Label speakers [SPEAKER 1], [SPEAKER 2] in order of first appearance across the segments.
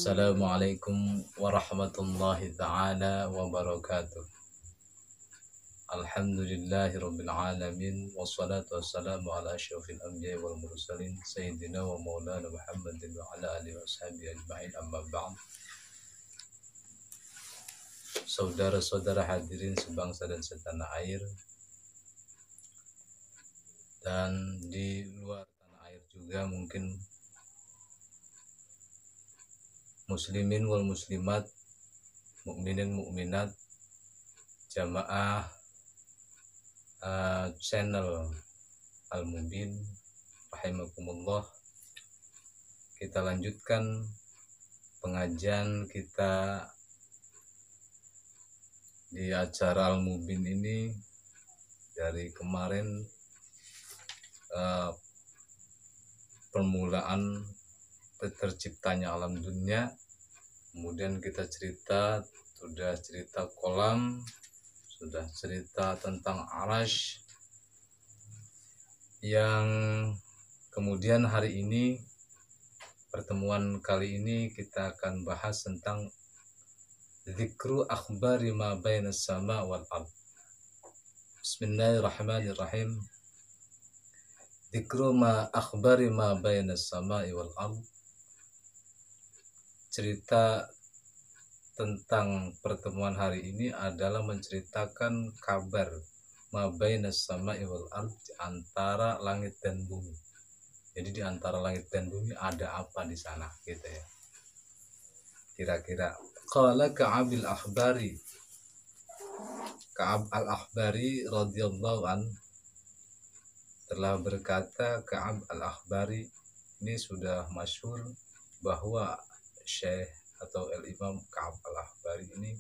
[SPEAKER 1] Assalamualaikum warahmatullahi ta'ala wabarakatuh. Alhamdulillahi rabbil alamin. Wassalatu wassalamu ala asyrafil anbiya wal mursalin Sayyidina wa maulana Muhammadin wa ala alihi wa sahbihi ajma'in, amma ba'd. Saudara-saudara hadirin sebangsa dan setanah air, dan di luar tanah air juga mungkin muslimin wal muslimat, mukminin mukminat, jamaah channel Al-Mubin rahimakumullah. Kita lanjutkan pengajian kita di acara Al-Mubin ini dari kemarin, permulaan terciptanya alam dunia. Kemudian kita sudah cerita kolam, sudah cerita tentang arash, yang kemudian hari ini, pertemuan kali ini kita akan bahas tentang dzikru akhbari ma bainas sama wal ard. Bismillahirrahmanirrahim. Dzikru ma akhbari ma bainas sama wal ard. Cerita tentang pertemuan hari ini adalah menceritakan kabar ma bainas sama'i wal ard, antara langit dan bumi. Jadi di antara langit dan bumi ada apa di sana gitu ya. Kira-kira qala Ka'ab al-Ahbari, Ka'ab al-Ahbari radhiyallahu an telah berkata, Ka'ab al-Ahbari ini sudah masyhur bahwa Syekh atau Al-Imam Ka'ab al-Ahbari ini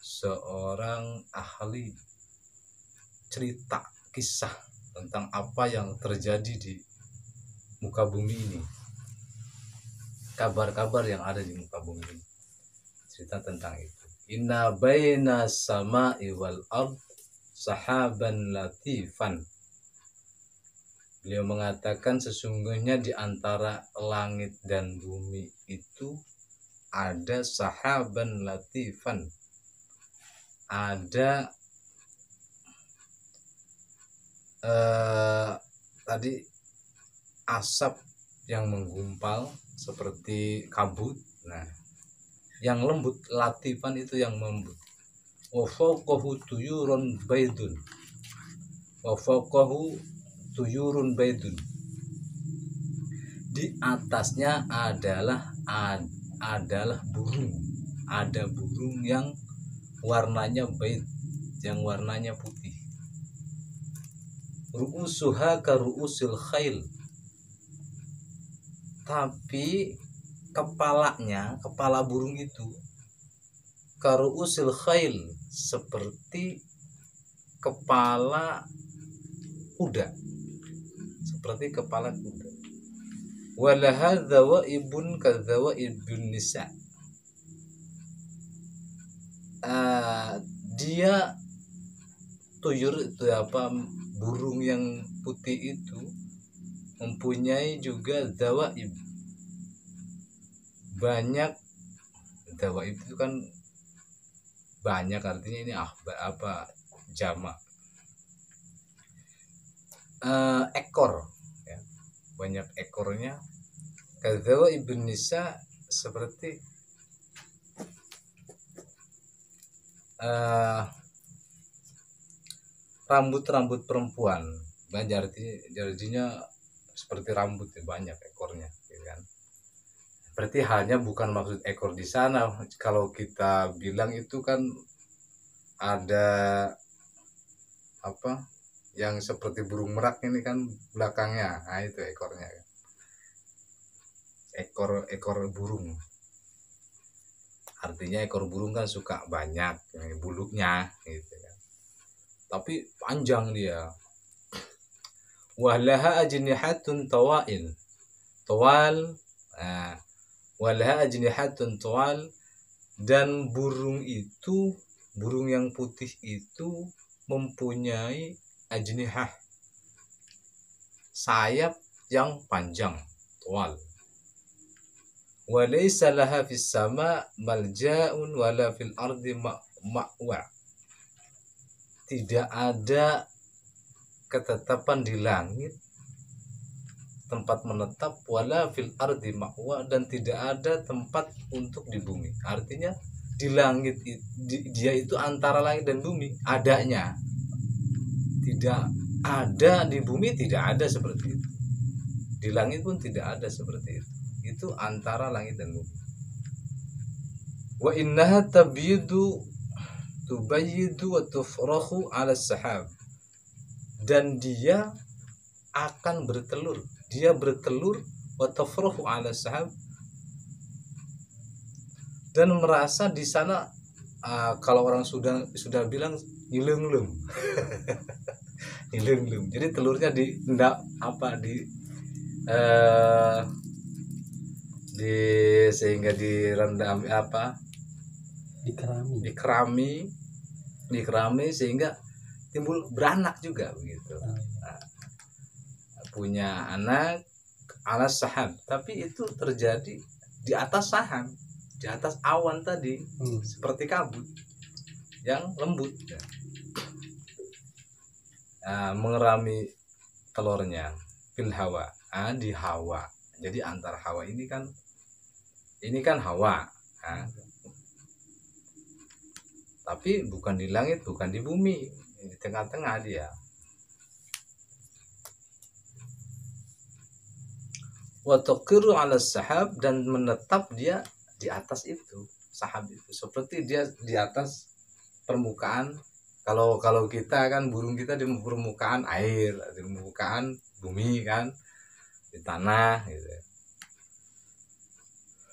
[SPEAKER 1] seorang ahli cerita kisah tentang apa yang terjadi di muka bumi ini, kabar-kabar yang ada di muka bumi ini, cerita tentang itu. Inna baina sama'i wal ard sahaban latifan. Beliau mengatakan sesungguhnya di antara langit dan bumi itu ada sahaban latifan, ada tadi asap yang menggumpal seperti kabut. Nah, yang lembut, latifan itu yang lembut. Wa fawqahu tuyurun baydun, wa fawqahu tuyurun baydun. Di atasnya adalah burung, ada burung yang warnanya bayd, yang warnanya putih. Ru'usuha ka ru'usil khail, tapi kepala burung itu ka ru'usil khail, seperti kepala kuda, seperti kepala kuda. Walaha dhawaibun ka dhawaibun nisa. Dia tuyur itu apa, burung yang putih itu mempunyai juga dhawaib, banyak. Dhawaib itu kan banyak, artinya ini apa jamak, ekor ya, banyak ekornya. Kadzawaibun nisa, seperti rambut-rambut perempuan. Jadinya seperti rambut ya, banyak ekornya ya kan. Berarti halnya bukan maksud ekor di sana. Kalau kita bilang itu kan ada apa yang seperti burung merak ini kan belakangnya, nah itu ekornya kan. Ekor burung, artinya ekor burung kan suka banyak bulutnya gitu kan, tapi panjang dia. Walaha ajnihatun tawal, walaha ajnihatun tawal, dan burung yang putih itu mempunyai ajnihah, sayap yang panjang, tawal. wa laysa laha fis sama malja'un wala fil ardi ma'wa. Tidak ada ketetapan di langit tempat menetap, wala fil ardi ma'wa, dan tidak ada tempat untuk di bumi. Artinya di langit dia itu antara langit dan bumi adanya, tidak ada di bumi, tidak ada seperti itu. Di langit pun tidak ada seperti itu. Itu antara langit dan bumi. Wa innaha tubayyidu wa tufrahu 'ala sahab. Dan dia akan bertelur. Dia bertelur wa tufrahu 'ala sahab, dan merasa di sana kalau orang sudah bilang ngileung-leung. Ngileung-leung. Jadi telurnya sehingga direndam dikerami sehingga timbul beranak juga begitu. Nah, punya anak alas sahab, tapi itu terjadi di atas sahab, di atas awan tadi, seperti kabut yang lembut. Mengerami telurnya fil hawa, di hawa. Jadi antara hawa ini kan hawa, tapi bukan di langit, bukan di bumi, di tengah-tengah dia. Wa taqiru 'ala sahab, dan menetap dia di atas itu, sahab itu, seperti dia di atas permukaan. Kalau kita kan, burung kita di permukaan air, di permukaan bumi kan, di tanah gitu.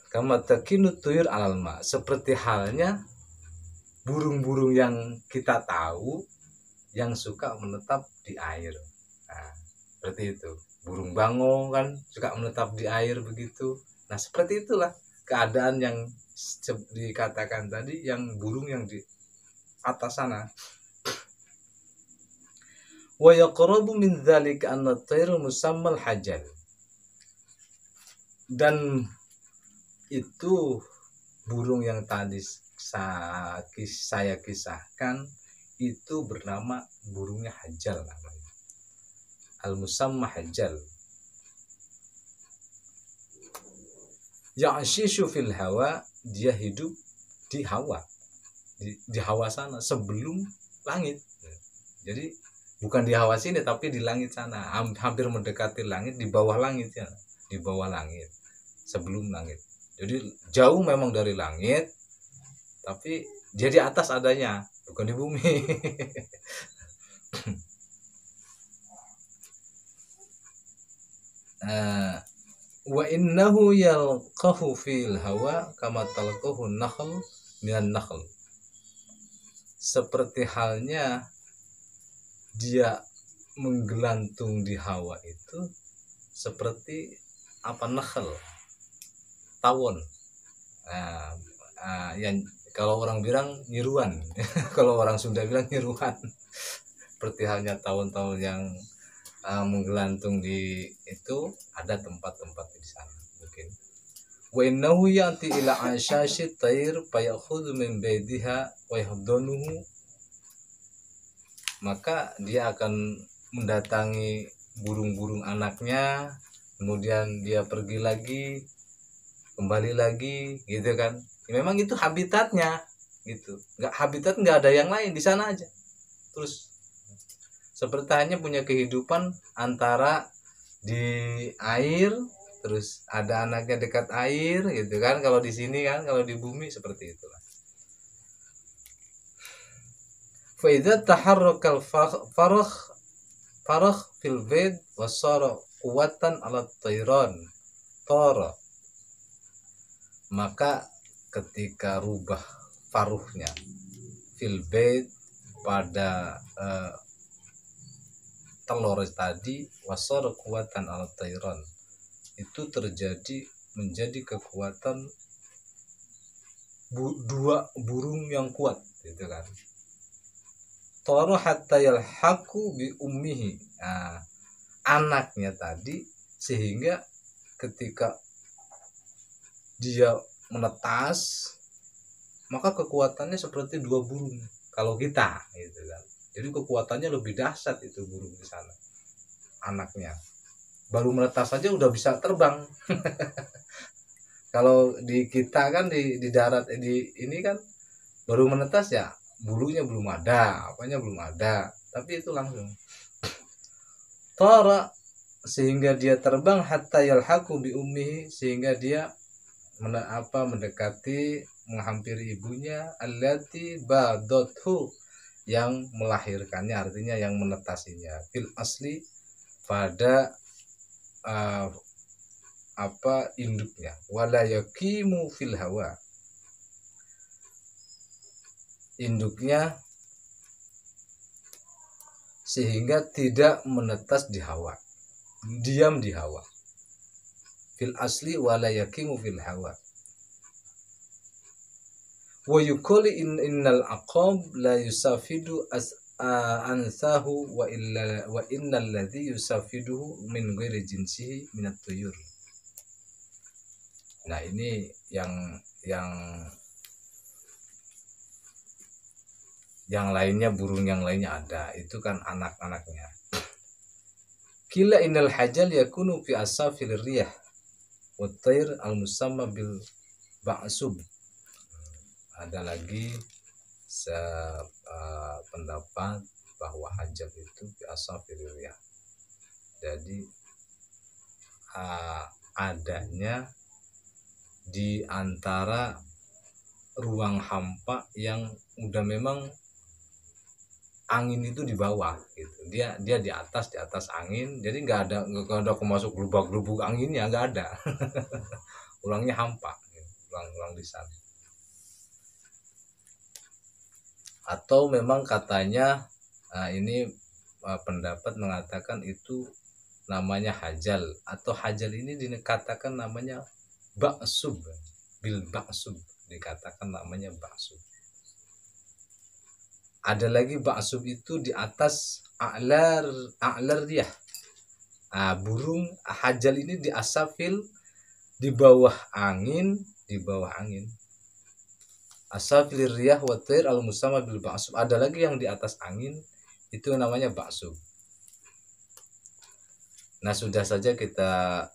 [SPEAKER 1] Kama takinu tuyur 'alal ma, seperti halnya burung-burung yang kita tahu yang suka menetap di air. Nah, seperti itu. Burung bango kan suka menetap di air begitu. Nah, seperti itulah keadaan yang dikatakan tadi, yang burung yang di atas sana. Wa yaqrabu min dzalika anna at-tayr musammal hajal. Dan itu burung yang tadi saya kisahkan itu bernama burungnya hajal namanya. Al-musamma hajal. Ya'shishu fil hawa, dia hidup di hawa. Di hawa sana sebelum langit. Jadi bukan di hawa sini tapi di langit sana, hampir mendekati langit, di bawah langit ya, di bawah langit, sebelum langit. Jadi jauh memang dari langit, tapi dia di atas adanya, bukan di bumi. Wa innahu yalqahu fil hawa kama talqahu nakhl minan nakhl. Seperti halnya dia menggelantung di hawa itu seperti nakhl, tawon. Yang kalau orang bilang nyiruan, kalau orang Sunda bilang nyiruan. Seperti halnya tawon-tawon yang menggelantung di itu, ada tempat-tempat di sana mungkin. Wa innahu ya'ti ila ashashi tayr fayakhudhu min baydiha wa yahdanuhu. Maka dia akan mendatangi burung-burung anaknya, kemudian dia pergi lagi, kembali lagi gitu kan. Ya, memang itu habitatnya gitu. Habitat nggak ada yang lain, di sana aja. Terus seperti hanya punya kehidupan antara di air, terus ada anaknya dekat air gitu kan. Kalau di sini kan, kalau di bumi seperti itulah. Fa idza taharraka al-faragh fil bait wa sara quwwatan 'ala at-tayran tara. Maka ketika rubah faruhnya fil bait pada telur tadi, wasar kekuatan al-tayran, itu menjadi kekuatan dua burung yang kuat gitu kan. Tara hatta yalhaqu bi ummihi, anaknya tadi, sehingga ketika dia menetas, maka kekuatannya seperti dua burung kalau kita gitu kan. Jadi kekuatannya lebih dahsyat itu burung di sana. Anaknya baru menetas saja udah bisa terbang. Kalau di kita kan di darat di ini kan baru menetas ya, bulunya belum ada, apanya belum ada, tapi itu langsung tara, sehingga dia terbang hatta yalhaqu bi ummihi, sehingga dia mendekati, menghampiri ibunya, allati badathu, yang melahirkannya, artinya yang menetasinya, fil asli, pada induknya, wala yaqimu fil hawa, induknya sehingga tidak menetas di hawa, diam di hawa, fil asli wala yaqimu fil hawa. Wa yuqali innal aqab la yusafidu ansahu wa innal ladzi yusafiduhu min ghairi jinsihi minat tuyur. Nah, ini yang lainnya, burung yang lainnya ada, itu kan anak-anaknya. Kila innal hajal yakunu fi asafil riyah wa tayr al musamma bil ba'sub. Ada lagi pendapat bahwa hajab itu fi asafil riyah, jadi adanya di antara ruang hampa yang udah memang angin itu di bawah gitu, dia di atas angin, jadi nggak ada masuk gelubuk anginnya, nggak ada. Ulangnya hampa gitu, ulang di sana. Atau memang katanya ini pendapat mengatakan itu namanya hajal, atau hajal ini dikatakan namanya ba'sub, bil ba'sub, dikatakan namanya ba'sub. Ada lagi ba'sub itu di atas a'lar riyah. Burung hajal ini di asafil, di bawah angin, asafil riyah wa tayr al musamma bil ba'sub. Ada lagi yang di atas angin, itu namanya ba'sub. Nah, sudah saja kita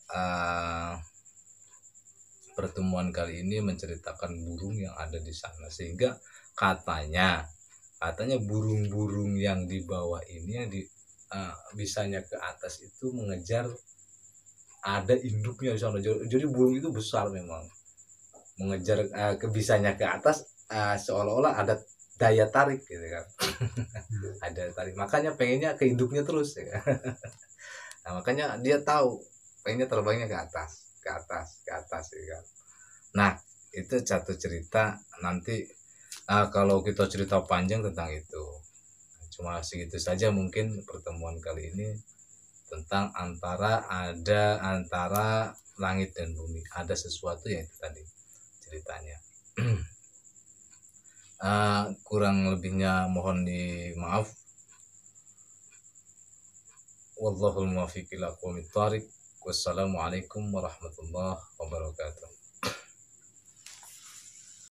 [SPEAKER 1] pertemuan kali ini menceritakan burung yang ada di sana, sehingga katanya burung-burung yang di bawah ini yang bisanya ke atas itu mengejar, ada induknya di sana. Jadi burung itu besar memang, mengejar bisanya ke atas, seolah-olah ada daya tarik gitu kan. Ada tarik, makanya pengennya ke induknya terus ya. Nah, makanya dia tahu pengennya terbangnya ke atas ya kan. Nah, itu satu cerita. Nanti kalau kita cerita panjang tentang itu, cuma segitu saja mungkin pertemuan kali ini, tentang antara langit dan bumi, ada sesuatu yang itu tadi ceritanya. Kurang lebihnya mohon dimaaf. Wallahul muwaffiq ila aqwamit thariq. Wassalamualaikum warahmatullahi wabarakatuh.